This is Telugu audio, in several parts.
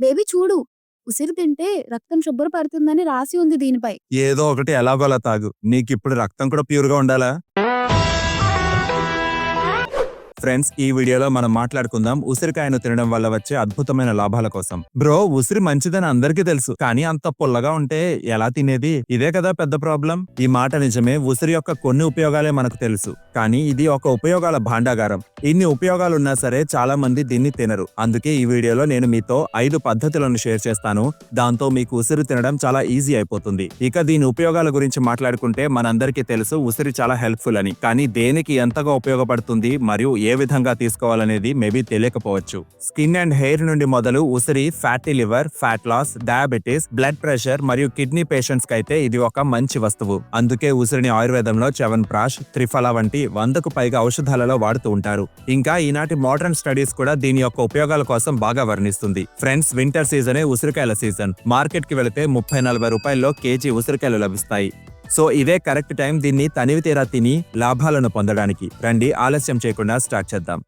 బేబీ చూడు, ఉసిరి తింటే రక్తం శుభ్రపడుతుందని రాసి ఉంది దీనిపై. ఏదో ఒకటి ఎలాగోలా తాగు. నీకిప్పుడు రక్తం కూడా ప్యూర్‌గా ఉండాలా? ఫ్రెండ్స్, ఈ వీడియోలో మనం మాట్లాడుకుందాం ఉసిరికాయను తినడం వల్ల వచ్చే అద్భుతమైన లాభాల కోసం. బ్రో, ఉసిరి మంచిదని అందరికీ తెలుసు, కానీ అంత పుల్లగా ఉంటే ఎలా తినేది? ఇదే కదా పెద్ద ప్రాబ్లం. ఈ మాట నిజమే. ఉసిరి యొక్క కొన్ని ఉపయోగాలే మనకు తెలుసు, కానీ ఇది ఒక ఉపయోగాల భాండాగారం. ఇన్ని ఉపయోగాలున్నా సరే చాలా మంది దీన్ని తినరు. అందుకే ఈ వీడియోలో నేను మీతో 5 పద్ధతులను షేర్ చేస్తాను. దాంతో మీకు ఉసిరి తినడం చాలా ఈజీ అయిపోతుంది. ఇక దీని ఉపయోగాల గురించి మాట్లాడుకుంటే మనందరికీ తెలుసు ఉసిరి చాలా హెల్ప్ఫుల్ అని. కానీ దేనికి ఎంతగా ఉపయోగపడుతుంది మరియు ఏ విధంగా తీసుకోవాలనేది మేబీ తెలియకపోవచ్చు. స్కిన్ అండ్ హెయిర్ నుండి మొదలు ఉసిరి fatty liver, fat loss, diabetes, blood pressure మరియు కిడ్నీ పేషెంట్స్ కి అయితే ఇది ఒక మంచి వస్తువు. అందుకే ఉసిరిని ఆయుర్వేదంలో చ్యవన్ప్రాష్, త్రిఫల వంటి 100కు పైగా ఔషధాలలో వాడుతూ ఉంటారు. ఇంకా ఈనాటి మోడర్న్ స్టడీస్ కూడా దీని యొక్క ఉపయోగాల కోసం బాగా వర్ణిస్తుంది. ఫ్రెండ్స్, వింటర్ సీజనే ఉసిరికాయల సీజన్. మార్కెట్ కి వెళితే 30-40 రూపాయల్లో కేజీ ఉసిరికాయలు లభిస్తాయి. సో ఇదే కరెక్ట్ టైం దీన్ని తనివి తీరా తిని లాభాలను పొందడానికి. రండి, ఆలస్యం చేయకుండా స్టార్ట్ చేద్దాం.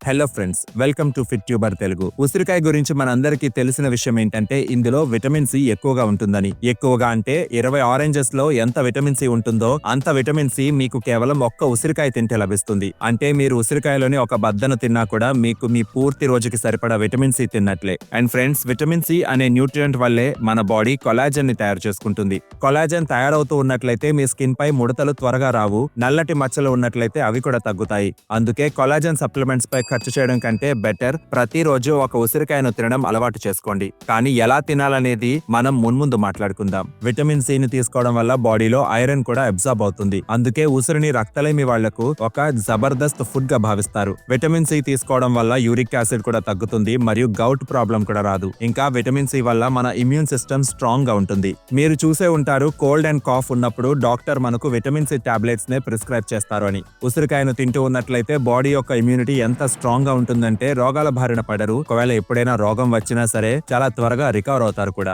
Hello friends, welcome to fit tuber Telugu. ఉసిరికాయ గురించి మనందరికీ తెలిసిన విషయం ఏంటంటే ఇందులో విటమిన్ సి ఎక్కువగా ఉంటుందని. ఎక్కువగా అంటే 20 ఆరెంజెస్ లో ఎంత విటమిన్ సి ఉంటుందో అంత విటమిన్ సి మీకు కేవలం ఒక్క ఉసిరికాయ తింటే లభిస్తుంది. అంటే మీరు ఉసిరికాయలోని ఒక బద్దను తిన్నా కూడా మీకు మీ పూర్తి రోజుకి సరిపడా విటమిన్ సి తిన్నట్లే. అండ్ ఫ్రెండ్స్, విటమిన్ సి అనే న్యూట్రియంట్ వల్లే మన బాడీ కొలాజన్ ని తయారు చేసుకుంటుంది. కొలాజన్ తయారవుతూ ఉన్నట్లయితే మీ స్కిన్ పై ముడతలు త్వరగా రావు. నల్లటి మచ్చలు ఉన్నట్లయితే అవి కూడా తగ్గుతాయి. అందుకే కొలాజన్ సప్లిమెంట్స్ పై ఖర్చు చేయడం కంటే బెటర్ ప్రతిరోజు ఒక ఉసిరికాయను తినడం అలవాటు చేసుకోండి. కానీ ఎలా తినాలనేది మనం మున్ముందు మాట్లాడుకుందాం. విటమిన్ సి ని తీసుకోవడం వల్ల బాడీలో ఐరన్ కూడా అబ్జార్బ్ అవుతుంది. అందుకే ఉసిరిని రక్తలేమి వాళ్లకు ఒక జబర్దస్త్ ఫుడ్ గా భావిస్తారు. విటమిన్ సి తీసుకోవడం వల్ల యూరిక్ యాసిడ్ కూడా తగ్గుతుంది మరియు గౌట్ ప్రాబ్లం కూడా రాదు. ఇంకా విటమిన్ సి వల్ల మన ఇమ్యూన్ సిస్టమ్ స్ట్రాంగ్ గా ఉంటుంది. మీరు చూసే ఉంటారు, కోల్డ్ అండ్ కాఫ్ ఉన్నప్పుడు డాక్టర్ మనకు విటమిన్ సి టాబ్లెట్స్ నే ప్రిస్క్రైబ్ చేస్తారు అని. ఉసిరికాయను తింటూ ఉన్నట్లయితే బాడీ యొక్క ఇమ్యూనిటీ ఎంత స్ట్రాంగ్ గా ఉంటుందంటే రోగాల బారిన పడరు. ఒకవేళ ఎప్పుడైనా రోగం వచ్చినా సరే చాలా త్వరగా రికవర్ అవుతారు కూడా.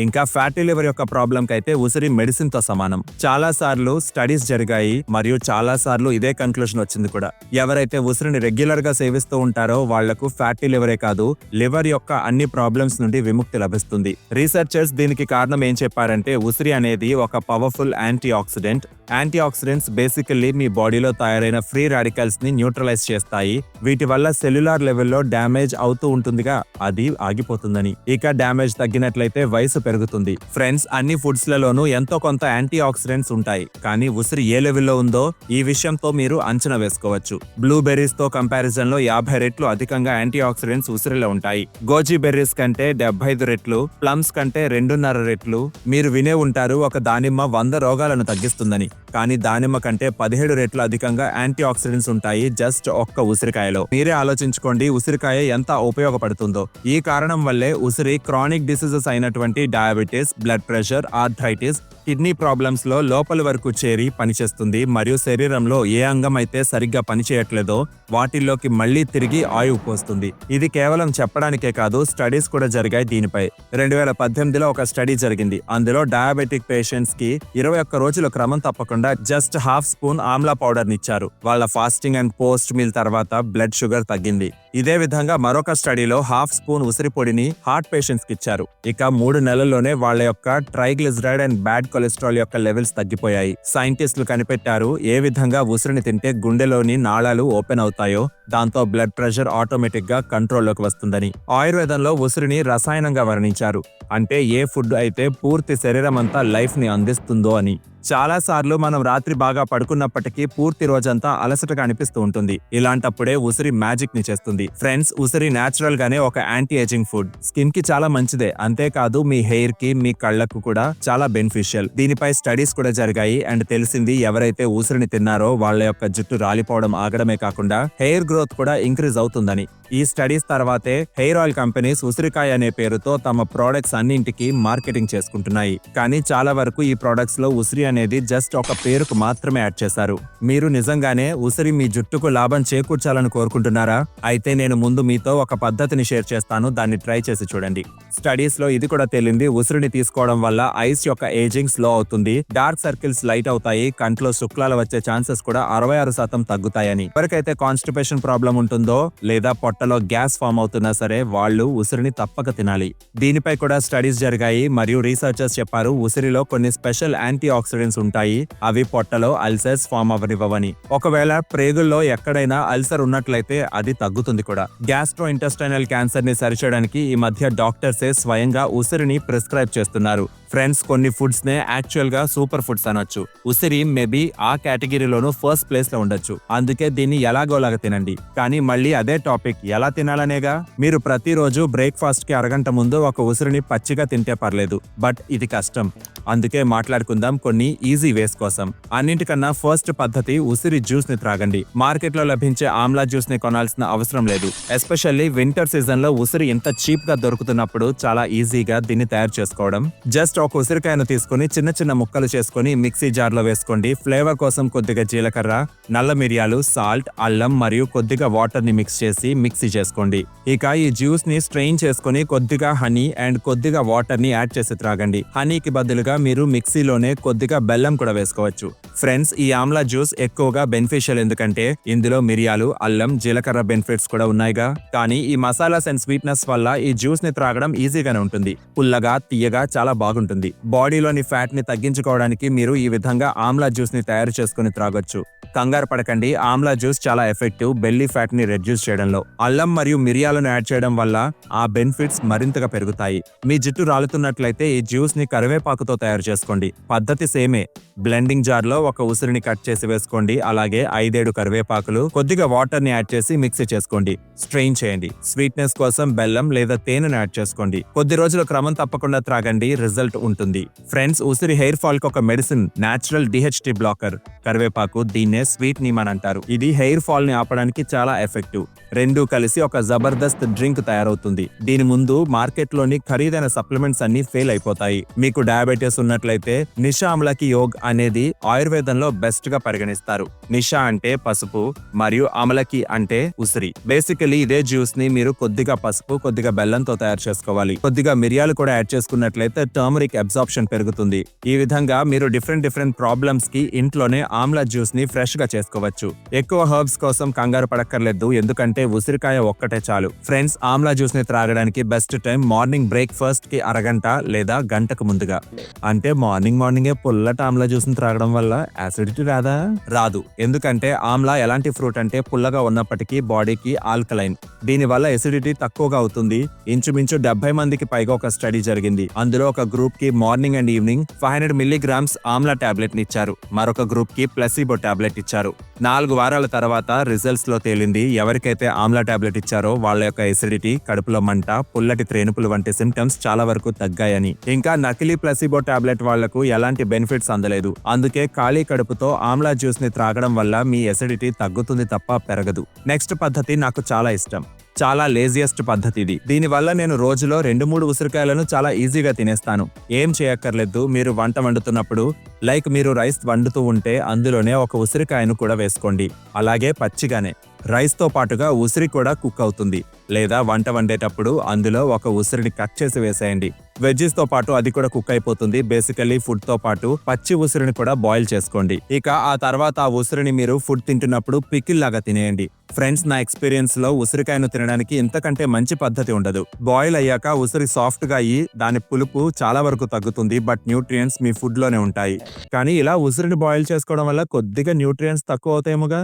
ఇంకా ఫ్యాటీ లివర్ యొక్క ప్రాబ్లం కైతే ఉసిరి మెడిసిన్ తో సమానం. చాలా సార్లు స్టడీస్ జరిగాయి మరియు చాలా సార్లు ఇదే కన్క్లూషన్ వచ్చింది కూడా. ఎవరైతే ఉసిరిని రెగ్యులర్ గా సేవిస్తూ ఉంటారో వాళ్లకు ఫ్యాటీ లివరే కాదు, లివర్ యొక్క అన్ని ప్రాబ్లమ్స్ నుండి విముక్తి లభిస్తుంది. రీసెర్చర్స్ దీనికి కారణం ఏం చెప్పారంటే ఉసిరి అనేది ఒక powerful antioxidant. Antioxidants basically మీ బాడీలో తయారైన ఫ్రీ రాడికల్స్ ని న్యూట్రలైజ్ చేస్తాయి. వీటి వల్ల సెల్యులార్ లెవెల్లో డ్యామేజ్ అవుతూ ఉంటుందిగా, అది ఆగిపోతుందని. ఇక డ్యామేజ్ తగ్గినట్లయితే వయసు పెరుగుతుంది. ఫ్రెండ్స్, అన్ని ఫుడ్స్ లలోనూ ఎంతో కొంత యాంటీ ఆక్సిడెంట్స్ ఉంటాయి. కానీ ఉసిరి ఏ లెవెల్లో ఉందో ఈ విషయంతో మీరు అంచనా వేసుకోవచ్చు. బ్లూబెర్రీస్ తో కంపారిజన్ లో 50 రెట్లు అధికంగా యాంటీ ఆక్సిడెంట్స్ ఉసిరిలో ఉంటాయి. గోజీ బెర్రీస్ కంటే 75 రెట్లు, ప్లమ్స్ కంటే 2.5 రెట్లు. మీరు వినే ఉంటారు ఒక దానిమ్మ 100 రోగాలను తగ్గిస్తుందని. కానీ దానిమ్మ కంటే 17 రెట్లు అధికంగా యాంటీ ఆక్సిడెంట్స్ ఉంటాయి జస్ట్ ఒక్క ఉసిరికాయలో. మీరే ఆలోచించుకోండి ఉసిరికాయ ఎంత ఉపయోగపడుతుందో. ఈ కారణం వల్లే ఉసిరి క్రానిక్ డిసీజెస్ అయినటువంటి diabetes, blood pressure, arthritis, kidney problems లో లోపలి వరకు చేరి పనిచేస్తుంది మరియు శరీరంలో ఏ అంగం అయితే సరిగ్గా పనిచేయట్లేదో వాటిల్లోకి మళ్లీ తిరిగి ఆయువు పోస్తుంది. ఇది కేవలం చెప్పడానికే కాదు, స్టడీస్ కూడా జరిగాయి దీనిపై. 2018లో ఒక స్టడీ జరిగింది. అందులో డయాబెటిక్ పేషెంట్స్ కి 21 రోజులు క్రమం తప్పకుండా just half spoon amla powder నిచ్చారు. వాళ్ళ ఫాస్టింగ్ అండ్ పోస్ట్ మీల్ తర్వాత బ్లడ్ షుగర్ తగ్గింది. ఇదే విధంగా మరొక స్టడీలో హాఫ్ స్పూన్ ఉసిరి పొడిని హార్ట్ పేషెంట్స్ కి ఇచ్చారు. ఇక 3 నెలల్లోనే వాళ్ళ యొక్క ట్రైగ్లిజరైడ్ అండ్ బ్యాడ్ కొలెస్ట్రాల్ యొక్క లెవెల్స్ తగ్గిపోయాయి. సైంటిస్టులు కనిపెట్టారు ఏ విధంగా ఉసిరిని తింటే గుండెలోని నాళాలు ఓపెన్ అవుతాయో, దాంతో బ్లడ్ ప్రెషర్ ఆటోమేటిక్ గా కంట్రోల్లోకి వస్తుందని. ఆయుర్వేదంలో ఉసిరిని రసాయనంగా వర్ణించారు. అంటే ఏ ఫుడ్ అయితే పూర్తి శరీరం అంతా లైఫ్ ని అందిస్తుందో అని. చాలా సార్లు మనం రాత్రి బాగా పడుకున్నప్పటికీ పూర్తి రోజంతా అలసటగా అనిపిస్తూ ఉంటుంది. ఇలాంటప్పుడే ఉసిరి మ్యాజిక్ ని చేస్తుంది. ఫ్రెండ్స్, ఉసిరి నేచురల్ గానే ఒక యాంటీ ఏజింగ్ ఫుడ్. స్కిన్ కి చాలా మంచిదే, అంతేకాదు మీ హెయిర్ కి, మీ కళ్లకు కూడా చాలా బెనిఫిషియల్. దీనిపై స్టడీస్ కూడా జరిగాయి అండ్ తెలిసింది ఎవరైతే ఉసిరిని తిన్నారో వాళ్ళ యొక్క జుట్టు రాలిపోవడం ఆగడమే కాకుండా హెయిర్ గ్రోత్ కూడా ఇంక్రీజ్ అవుతుందని. ఈ స్టడీస్ తర్వాతే హెయిర్ ఆయిల్ కంపెనీస్ ఉసిరికాయ అనే పేరుతో తమ ప్రొడక్ట్స్ అన్నింటికి మార్కెటింగ్ చేసుకుంటున్నాయి. కానీ చాలా వరకు ఈ ప్రొడక్ట్స్ లో ఉసిరి అనేది జస్ట్ ఒక పేరుకు మాత్రమే యాడ్ చేశారు. మీరు నిజంగానే ఉసిరి మీ జుట్టుకు లాభం చేకూర్చాలని కోరుకుంటున్నారా? అయితే నేను ముందు మీతో ఒక పద్ధతిని షేర్ చేస్తాను, దాన్ని ట్రై చేసి చూడండి. స్టడీస్ లో ఇది కూడా తేలింది, ఉసిరిని తీసుకోవడం వల్ల ఐస్ యొక్క ఏజింగ్ స్లో అవుతుంది, డార్క్ సర్కిల్స్ లైట్ అవుతాయి, కంట్లో శుక్లాలు వచ్చే ఛాన్సెస్ కూడా 66% తగ్గుతాయని. ఎవరికైతే కాన్స్టిపేషన్ ప్రాబ్లం ఉంటుందో లేదా పొట్టలో గ్యాస్ ఫామ్ అవుతున్నా సరే వాళ్ళు ఉసిరిని తప్పక తినాలి. దీనిపై కూడా స్టడీస్ జరిగాయి మరియు రీసెర్చర్స్ చెప్పారు ఉసిరిలో కొన్ని స్పెషల్ యాంటీ ఆక్సిడెంట్స్ ఉంటాయి, అవి పొట్టలో అల్సర్స్ ఫామ్ అవ్వనివ్వవని. ఒకవేళ ప్రేగుల్లో ఎక్కడైనా అల్సర్ ఉన్నట్లయితే అది తగ్గుతుంది కూడా. గ్యాస్ట్రో ఇంటెస్టైనల్ క్యాన్సర్ ని సరిచేయడానికి ఈ మధ్య డాక్టర్సే స్వయంగా ఉసిరిని ప్రిస్క్రైబ్ చేస్తున్నారు. ఫ్రెండ్స్, కొన్ని ఫుడ్స్ నే యాక్చువల్ గా సూపర్ ఫుడ్స్ అనొచ్చు. ఉసిరి మేబీ ఆ కేటగిరీలోనూ ఫస్ట్ ప్లేస్ లో ఉండొచ్చు. అందుకే దీన్ని ఎలాగోలాగా తినండి. కానీ మళ్ళీ అదే టాపిక్, ఎలా తినాలనేగా. మీరు ప్రతిరోజు బ్రేక్ఫాస్ట్ కి అరగంట ముందు ఒక ఉసిరిని పచ్చిగా తింటే పర్లేదు, బట్ ఇది కష్టం. అందుకే మాట్లాడుకుందాం కొన్ని ఈజీ వేస్ కోసం. అన్నింటికన్నా ఫస్ట్ పద్ధతి ఉసిరి జ్యూస్ ని త్రాగండి. మార్కెట్ లో లభించే ఆమ్లా జ్యూస్ ని కొనాల్సిన అవసరం లేదు. ఎస్పెషల్లీ వింటర్ సీజన్ లో ఉసిరి ఇంత చీప్ గా దొరుకుతున్నప్పుడు చాలా ఈజీగా దీన్ని తయారు చేసుకోవడం. జస్ట్ ఒక ఉసిరికాయను తీసుకుని చిన్న చిన్న ముక్కలు చేసుకుని మిక్సీ జార్ లో వేసుకోండి. ఫ్లేవర్ కోసం కొద్దిగా జీలకర్ర, నల్ల మిరియాలు, సాల్ట్, అల్లం మరియు కొద్దిగా వాటర్ ని మిక్స్ చేసి మిక్సీ చేసుకోండి. ఇక ఈ జ్యూస్ ని స్ట్రెయిన్ చేసుకుని కొద్దిగా హనీ అండ్ కొద్దిగా వాటర్ ని యాడ్ చేసి త్రాగండి. హనీకి బదులుగా మీరు మిక్సీలోనే కొద్దిగా బెల్లం కూడా వేసుకోవచ్చు. ఫ్రెండ్స్, ఈ ఆమ్లా జ్యూస్ ఎక్కువగా బెనిఫిషియల్ ఎందుకంటే ఇందులో మిరియాలు, అల్లం, జీలకర్ర బెనిఫిట్స్ కూడా ఉన్నాయిగా. కానీ ఈ మసాలాస్ అండ్ స్వీట్నెస్ వల్ల ఈ జ్యూస్ ని త్రాగడం ఈజీగానే ఉంటుంది. పుల్లగా, తీయగా చాలా బాగుంటుంది. బాడీలోని ఫ్యాట్ ని తగ్గించుకోవడానికి మీరు ఈ విధంగా ఆమ్లా జ్యూస్ ని తయారు చేసుకుని త్రాగొచ్చు. కంగారు పడకండి, ఆమ్లా జ్యూస్ చాలా ఎఫెక్టివ్ బెల్లీ ఫ్యాట్ ని రెడ్యూస్ చేయడంలో. అల్లం మరియు మిరియాలను యాడ్ చేయడం వల్ల ఆ బెనిఫిట్స్ మరింతగా పెరుగుతాయి. మీ జుట్టు రాలుతున్నట్లయితే ఈ జ్యూస్ ని కరివేపాకుతో తయారు చేసుకోండి. పద్ధతి సేమే. బ్లెండింగ్ జార్ లో ఒక ఉసిరిని కట్ చేసి వేసుకోండి. అలాగే 5-7 కరివేపాకులు, కొద్దిగా వాటర్ ని యాడ్ చేసి మిక్సీ చేసుకోండి. స్ట్రెయిన్ చేయండి. స్వీట్నెస్ కోసం బెల్లం లేదా తేనెను యాడ్ చేసుకోండి. కొద్ది రోజులు క్రమం తప్పకుండా త్రాగండి, రిజల్ట్ ఉంటుంది. ఫ్రెండ్స్, ఉసిరి హెయిర్ ఫాల్ కి ఒక మెడిసిన్, నేచురల్ DHT బ్లాకర్. కరివేపాకు, దీన్నే స్వీట్ నీమ్ అని అంటారు. ఇది హెయిర్ ఫాల్ ని ఆపడానికి చాలా ఎఫెక్టివ్. రెండు కలిసి ఒక జబర్దస్త్ డ్రింక్ తయారవుతుంది. దీని ముందు మార్కెట్ లోని ఖరీదైన సప్లిమెంట్స్ అన్ని ఫెయిల్ అయిపోతాయి. మీకు డయాబెటీస్ ఉన్నట్లయితే నిషా అమలకి యోగ్ అనేది ఆయుర్వేదంలో బెస్ట్ గా పరిగణిస్తారు. నిషా అంటే పసుపు మరియు అమలకి అంటే ఉసిరి. బేసికలీ ఇదే జ్యూస్ ని మీరు కొద్దిగా పసుపు, కొద్దిగా బెల్లంతో తయారు చేసుకోవాలి. కొద్దిగా మిరియాలు కూడా యాడ్ చేసుకున్నట్లయితే టర్మరిక్ అబ్సార్ప్షన్ పెరుగుతుంది. ఈ విధంగా మీరు డిఫరెంట్ ప్రాబ్లమ్స్ కి ఇంట్లోనే ఆమ్లా జ్యూస్ ని ఫ్రెష్ గా చేసుకోవచ్చు. ఎక్కువ హర్బ్స్ కోసం కంగారు పడక్కర్లేదు, ఎందుకంటే ఉసిరికాయ ఒక్కటే చాలు. ఫ్రెండ్స్, ఆమ్లా జ్యూస్ ని త్రాగడానికి బెస్ట్ టైం మార్నింగ్ బ్రేక్ఫాస్ట్ కి అరగంట లేదా గంటకు ముందుగా. అంటే మార్నింగే పుల్లటి ఆమ్లా జ్యూస్ ని త్రాగడం వల్ల యాసిడిటీ రాదు. ఎందుకంటే ఆమ్లా ఎలాంటి ఫ్రూట్ అంటే పుల్లగా ఉన్నప్పటికీ బాడీకి ఆల్కలైన్. దీని వల్ల ఎసిడిటీ తక్కువగా అవుతుంది. ఇంచుమించు 70 మందికి పైగా ఒక స్టడీ జరిగింది. అందులో ఒక గ్రూప్ కి morning and evening 500 milligrams Amla tablet ని ఇచ్చారు. మరొక గ్రూప్ కి ప్లసీబో టాబ్లెట్ ఇచ్చారు. 4 వారాల తర్వాత రిజల్ట్స్ లో తేలింది ఎవరికైతే ఆమ్లా టాబ్లెట్ ఇచ్చారో వాళ్ళ యొక్క ఎసిడిటీ, కడుపులో మంట, పుల్లటి త్రేనుపులు వంటి సిమ్టమ్స్ చాలా వరకు తగ్గాయని. ఇంకా నకిలీ ప్లసీబో టాబ్లెట్ వాళ్లకు ఎలాంటి బెనిఫిట్స్ అందలేదు. అందుకే ఖాళీ కడుపుతో ఆమ్లా జ్యూస్ ని త్రాగడం వల్ల మీ ఎసిడిటీ తగ్గుతుంది తప్ప పెరగదు. నెక్స్ట్ పద్ధతి నాకు చాలా ఇష్టం. చాలా లేజియెస్ట్ పద్ధతి ఇది. దీనివల్ల నేను రోజులో 2-3 ఉసిరికాయలను చాలా ఈజీగా తినేస్తాను. ఏం చేయక్కర్లేదు. మీరు వంట వండుతున్నప్పుడు, లైక్ మీరు రైస్ వండుతూ ఉంటే అందులోనే ఒక ఉసిరికాయను కూడా వేసుకోండి. అలాగే పచ్చిగానే రైస్ తో పాటుగా ఉసిరి కూడా కుక్ అవుతుంది. లేదా వంట వండేటప్పుడు అందులో ఒక ఉసిరిని కట్ చేసి వేసేయండి. వెజ్జెస్ తో పాటు అది కూడా కుక్ అయిపోతుంది. బేసికల్లీ ఫుడ్ తో పాటు పచ్చి ఉసిరిని కూడా బాయిల్ చేసుకోండి. ఇక ఆ తర్వాత ఆ ఉసిరిని మీరు ఫుడ్ తింటున్నప్పుడు పికిల్ లాగా తినేయండి. ఫ్రెండ్స్, నా ఎక్స్పీరియన్స్ లో ఉసిరికాయను తినడానికి ఇంతకంటే మంచి పద్ధతి ఉండదు. బాయిల్ అయ్యాక ఉసిరి సాఫ్ట్ గా అయ్యి దాని పులుపు చాలా వరకు తగ్గుతుంది, బట్ న్యూట్రియంట్స్ మీ ఫుడ్ లోనే ఉంటాయి. కానీ ఇలా ఉసిరిని బాయిల్ చేసుకోవడం వల్ల కొద్దిగా న్యూట్రియంట్స్ తక్కువ అవుతాయేమోగా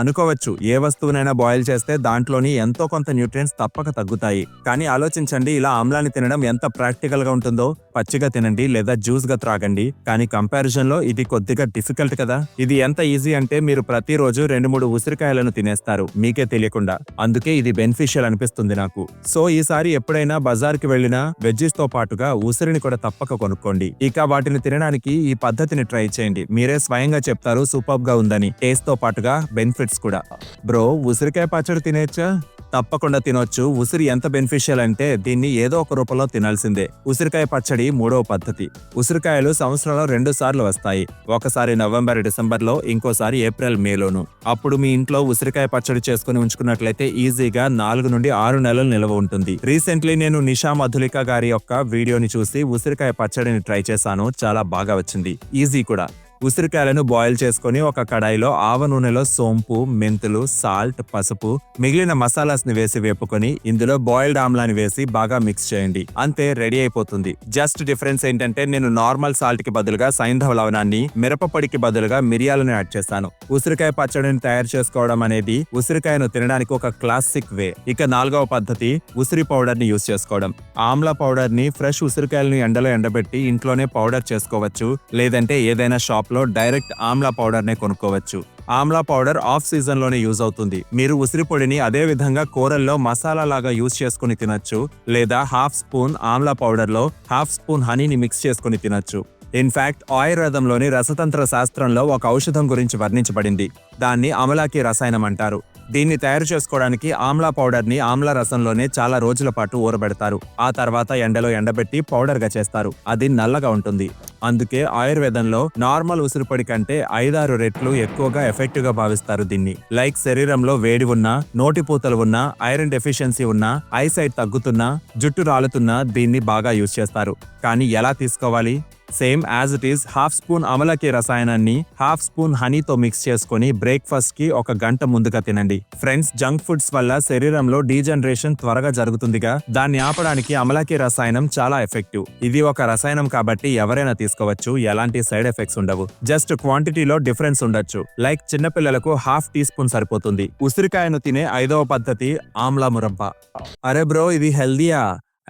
అనుకోవచ్చు. ఏ వస్తువునైనా బాయిల్ చేస్తే దాంట్లోని ఎంతో కొంత న్యూట్రియంట్స్ తప్పక తగ్గుతాయి. కానీ ఆలోచించండి, ఇలా ఆమ్లాన్ని తినడం ఎంత ప్రాక్టికల్ గా ఉంటుందో. పచ్చిగా తినండి లేదా జ్యూస్ గా త్రాగండి. కానీ కంపారిజన్ లో ఇది కొద్దిగా డిఫికల్ట్ కదా. ఇది ఎంత ఈజీ అంటే మీరు ప్రతిరోజు 2-3 ఉసిరికాయలను తినేస్తారు మీకే తెలియకుండా. అందుకే ఇది బెనిఫిషియల్ అనిపిస్తుంది నాకు. సో ఈసారి ఎప్పుడైనా బజార్ కి వెళ్ళినా వెజ్జెస్ తో పాటుగా ఉసిరిని కూడా తప్పక కొనుక్కోండి. ఇక వాటిని తినడానికి ఈ పద్ధతి పద్ధతిని ట్రై చేయండి. మీరే స్వయంగా చెప్తారు సూపర్ గా ఉందని. టేస్ట్ తో పాటుగా బెనిఫిట్స్ కూడా. బ్రో, ఉసిరికాయ పచ్చడి తినేచ్చా? తప్పకుండా తినొచ్చు. ఉసిరి ఎంత బెనిఫిషియల్ అంటే దీన్ని ఏదో ఒక రూపంలో తినాల్సిందే. ఉసిరికాయ పచ్చడి 3వ పద్ధతి. ఉసిరికాయలు సంవత్సరంలో 2 సార్లు వస్తాయి. ఒకసారి నవంబర్ డిసెంబర్లో, ఇంకోసారి ఏప్రిల్ మేలోను. అప్పుడు మీ ఇంట్లో ఉసిరికాయ పచ్చడి చేసుకుని ఉంచుకున్నట్లయితే ఈజీగా 4 నుండి 6 నెలలు నిల్వ ఉంటుంది. రీసెంట్లీ నేను నిషా మధులిక గారి యొక్క వీడియోని చూసి ఉసిరికాయ పచ్చడిని ట్రై చేశాను. చాలా బాగా వచ్చింది. ఈజీ కూడా. ఉసిరికాయలను బాయిల్ చేసుకొని ఒక కడాయిలో ఆవ నూనెలో సోంపు, మెంతులు, సాల్ట్, పసుపు, మిగిలిన మసాలాస్ ని వేసి వేపుకొని ఇందులో బాయిల్డ్ ఆమ్లాని వేసి బాగా మిక్స్ చేయండి. అంతే, రెడీ అయిపోతుంది. జస్ట్ డిఫరెన్స్ ఏంటంటే నేను నార్మల్ సాల్ట్ కి బదులుగా సైంధవ లవణాన్ని, మిరప పొడికి బదులుగా మిరియాలను యాడ్ చేస్తాను. ఉసిరికాయ పచ్చడిని తయారు చేసుకోవడం అనేది ఉసిరికాయను తినడానికి ఒక క్లాసిక్ వే. ఇక 4వ పద్ధతి ఉసిరి పౌడర్ ని యూస్ చేసుకోవడం. ఆమ్లా పౌడర్ ని ఫ్రెష్ ఉసిరికాయలను ఎండలో ఎండబెట్టి ఇంట్లోనే పౌడర్ చేసుకోవచ్చు. లేదంటే ఏదైనా షాప్ లో డైరెక్ట్ ఆమ్లా పౌడర్ నే కొనుక్కోవచ్చు. ఆమ్లా పౌడర్ ఆఫ్ సీజన్ లోనే యూజ్ అవుతుంది. మీరు ఉసిరి పొడిని అదే విధంగా కూరల్లో మసాలా లాగా యూజ్ చేసుకుని తినొచ్చు. లేదా హాఫ్ స్పూన్ ఆమ్లా పౌడర్ లో హాఫ్ స్పూన్ హనీని మిక్స్ చేసుకుని తినొచ్చు. ఇన్ఫాక్ట్ ఆయుర్వేదంలోని రసతంత్ర శాస్త్రంలో ఒక ఔషధం గురించి వర్ణించబడింది. దాన్ని అమలాకి రసాయనం అంటారు. దీన్ని తయారు చేసుకోవడానికి ఆమ్లా పౌడర్ ని ఆమ్లా రసంలోనే చాలా రోజుల పాటు ఊరబెడతారు. ఆ తర్వాత ఎండలో ఎండబెట్టి పౌడర్ గా చేస్తారు. అది నల్లగా ఉంటుంది. అందుకే ఆయుర్వేదంలో నార్మల్ ఉసిరిపొడి కంటే 5-6 రెట్లు ఎక్కువగా ఎఫెక్టివ్ గా భావిస్తారు దీన్ని. లైక్ శరీరంలో వేడి ఉన్నా, నోటిపూతలు ఉన్నా, ఐరన్ డెఫిషియన్సీ ఉన్నా, ఐసైట్ తగ్గుతున్నా, జుట్టు రాలుతున్నా దీన్ని బాగా యూజ్ చేస్తారు. కానీ ఎలా తీసుకోవాలి? Same as it is half spoon అమలకి రసాయనాన్ని హాఫ్ స్పూన్ హనీతో మిక్స్ చేసుకుని బ్రేక్ఫాస్ట్ కి 1 గంట ముందుగా తినండి. ఫ్రెండ్స్, జంక్ ఫుడ్స్ వల్ల శరీరంలో డీజనరేషన్ త్వరగా జరుగుతుందిగా. దాన్ని ఆపడానికి అమలకి రసాయనం చాలా ఎఫెక్టివ్. ఇది ఒక రసాయనం కాబట్టి ఎవరైనా తీసుకోవచ్చు. ఎలాంటి సైడ్ ఎఫెక్ట్స్ ఉండవు. జస్ట్ క్వాంటిటీలో డిఫరెన్స్ ఉండొచ్చు. లైక్ చిన్నపిల్లలకు ½ టీ స్పూన్ సరిపోతుంది. ఉసిరికాయను తినే 5వ పద్ధతి ఆమ్లా మురబ్బా. అరే బ్రో, ఇది హెల్దీయా?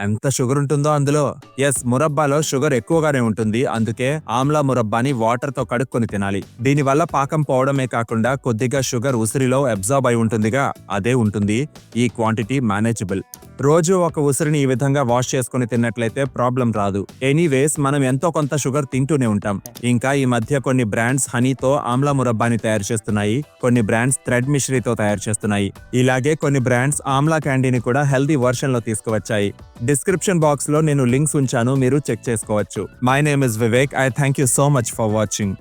ఎంత షుగర్ ఉంటుందో అందులో. ఎస్, మురబ్బాలో షుగర్ ఎక్కువగానే ఉంటుంది. అందుకే ఆమ్లా మురబ్బాని వాటర్ తో కడుక్కొని తినాలి. దీని వల్ల పాకం పోవడమే కాకుండా కొద్దిగా షుగర్ ఉసిరిలో అబ్జార్బ్ అయి ఉంటుందిగా, అదే ఉంటుంది. ఈ క్వాంటిటీ మేనేజబుల్. రోజు ఒక ఉసిరిని ఈ విధంగా వాష్ చేసుకుని తిన్నట్లయితే ప్రాబ్లం రాదు. ఎనీవేస్, మనం ఎంతో కొంత షుగర్ తింటూనే ఉంటాం. ఇంకా ఈ మధ్య కొన్ని బ్రాండ్స్ హనీతో ఆమ్లా మురబ్బాని తయారు చేస్తున్నాయి. కొన్ని బ్రాండ్స్ థ్రెడ్ మిశ్రీతో తయారు చేస్తున్నాయి. ఇలాగే కొన్ని బ్రాండ్స్ ఆమ్లా క్యాండీని కూడా హెల్దీ వర్షన్ లో తీసుకువచ్చాయి. డిస్క్రిప్షన్ బాక్స్ లో నేను లింక్స్ ఉంచాను, మీరు చెక్ చేసుకోవచ్చు. My name is Vivek. I thank you so much for watching.